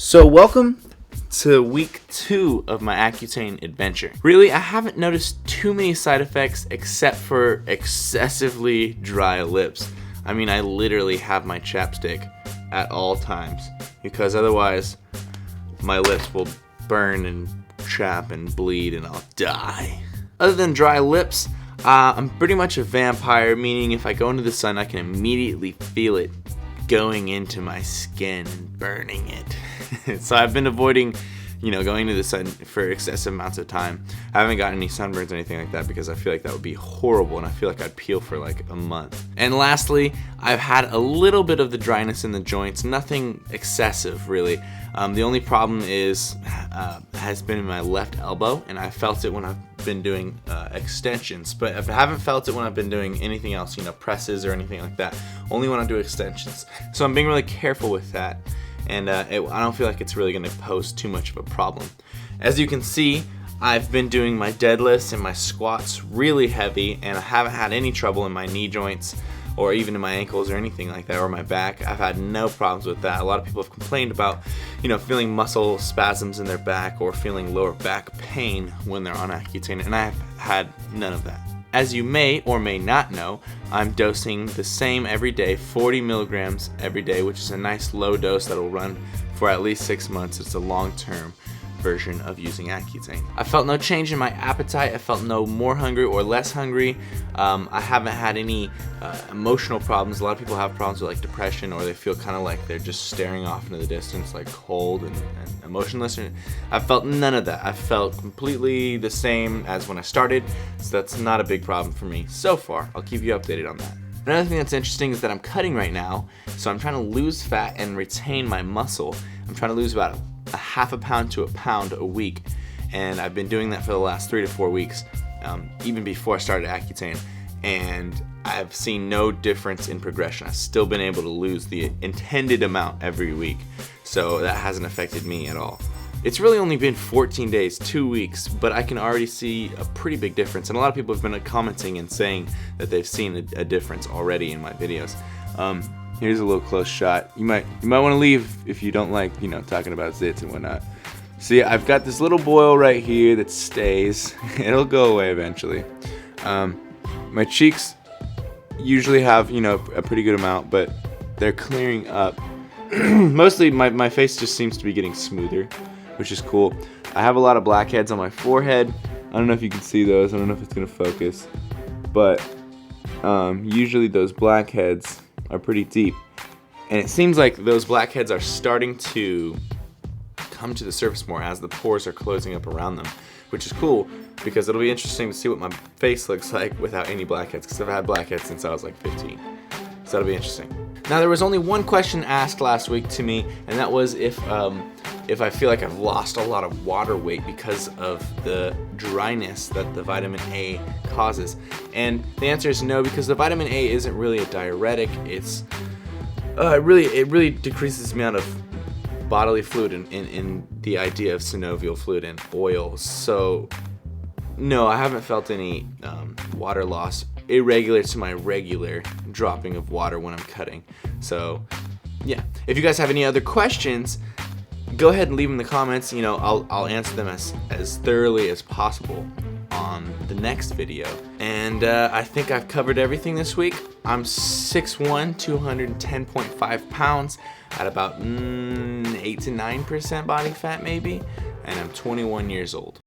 So welcome to week 2 of my ACCUTANE adventure. Really, I haven't noticed too many side effects except for excessively dry lips. I mean, I literally have my chapstick at all times because otherwise my lips will burn and chap and bleed and I'll die. Other than dry lips, I'm pretty much a vampire, meaning if I go into the sun, I can immediately feel it going into my skin and burning it. So I've been avoiding, going to the sun for excessive amounts of time. I haven't gotten any sunburns or anything like that because I feel like that would be horrible and I feel like I'd peel for like a month. And lastly, I've had a little bit of the dryness in the joints, nothing excessive really. The only problem has been in my left elbow, and I felt it when I've been doing extensions, but I haven't felt it when I've been doing anything else, presses or anything like that, only when I do extensions. So I'm being really careful with that, and I don't feel like it's really going to pose too much of a problem. As you can see, I've been doing my deadlifts and my squats really heavy, and I haven't had any trouble in my knee joints or even in my ankles or anything like that, or my back. I've had no problems with that. A lot of people have complained about, feeling muscle spasms in their back or feeling lower back pain when they're on Accutane, and I've had none of that. As you may or may not know, I'm dosing the same every day, 40 milligrams every day, which is a nice low dose that'll run for at least 6 months. It's a long-term version of using Accutane. I felt no change in my appetite. I felt no more hungry or less hungry. I haven't had any emotional problems. A lot of people have problems with like depression, or they feel kind of like they're just staring off into the distance, like cold and emotionless. I felt none of that. I felt completely the same as when I started, so that's not a big problem for me so far. I'll keep you updated on that. Another thing that's interesting is that I'm cutting right now, so I'm trying to lose fat and retain my muscle. I'm trying to lose about a half a pound to a pound a week, and I've been doing that for the last 3 to 4 weeks, even before I started Accutane, and I've seen no difference in progression. I've still been able to lose the intended amount every week, so that hasn't affected me at all. It's really only been 14 days, 2 weeks, but I can already see a pretty big difference, and a lot of people have been commenting and saying that they've seen a difference already in my videos. Here's a little close shot. You might want to leave if you don't like, talking about zits and whatnot. See, I've got this little boil right here that stays. It'll go away eventually. My cheeks usually have, a pretty good amount, but they're clearing up. Mostly my face just seems to be getting smoother, which is cool. I have a lot of blackheads on my forehead. I don't know if you can see those. I don't know if it's gonna focus, but usually those blackheads are pretty deep, and it seems like those blackheads are starting to come to the surface more as the pores are closing up around them, which is cool because it'll be interesting to see what my face looks like without any blackheads, because I've had blackheads since I was like 15, so that'll be interesting. Now, there was only one question asked last week to me, and that was if I feel like I've lost a lot of water weight because of the dryness that the vitamin A causes. And the answer is no, because the vitamin A isn't really a diuretic. It's it really decreases the amount of bodily fluid in the idea of synovial fluid and oil. So no, I haven't felt any water loss irregular to my regular dropping of water when I'm cutting. So yeah, if you guys have any other questions, go ahead and leave them in the comments. I'll answer them as thoroughly as possible on the next video. And I think I've covered everything this week. I'm 6'1", 210.5 pounds at about 8 to 9% body fat maybe, and I'm 21 years old.